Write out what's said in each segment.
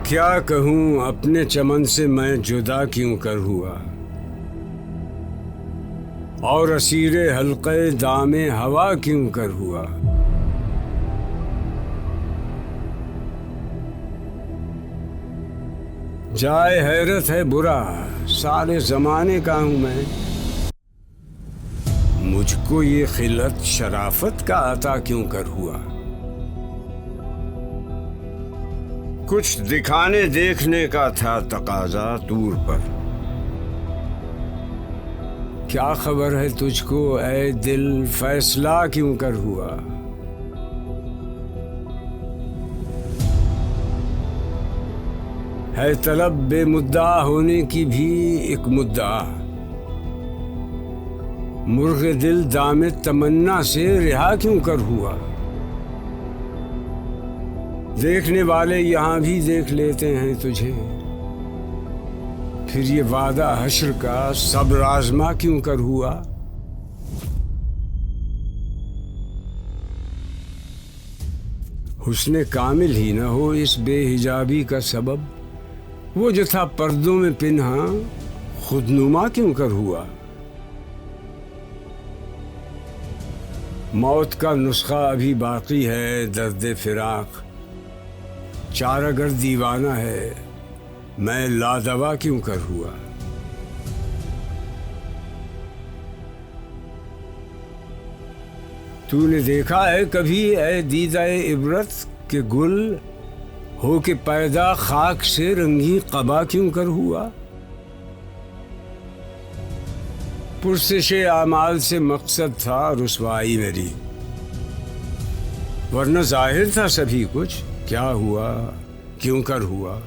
क्या कहूँ अपने चमन से मैं जुदा क्यों कर हुआ, और असीरे हल्के दामे हवा क्यों कर हुआ। जाए हैरत है बुरा, सारे जमाने का हूँ मैं, मुझको ये खिलत शराफत का अता क्यों कर हुआ। कुछ दिखाने देखने का था तकाजा दूर पर, क्या खबर है तुझको ऐ दिल फैसला क्यों कर हुआ। है तलब बेमुद्दा होने की भी एक मुद्दा, मुर्गे दिल दामे तमन्ना से रिहा क्यों कर हुआ। देखने वाले यहाँ भी देख लेते हैं तुझे, फिर ये वादा हश्र का सब्र आज़मा क्यों कर हुआ। हुस्ने कामिल ही न हो इस बेहिजाबी का सबब, वो जो था पर्दों में पिन्हा खुदनुमा क्यों कर हुआ। मौत का नुस्खा अभी बाकी है दर्द फिराक, चारागर दीवाना है मैं लादवा क्यों कर हुआ। तूने देखा है कभी ऐ दीदाए इबरत के गुल हो के पैदा खाक से रंगी कबा क्यों कर हुआ। पुरसिशे आमाल से मकसद था रुसवाई मेरी, वरना जाहिर था सभी कुछ, क्या हुआ क्यों कर हुआ।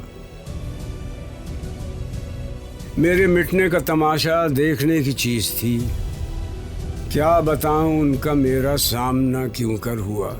मेरे मिटने का तमाशा देखने की चीज थी, क्या बताऊं उनका मेरा सामना क्यों कर हुआ।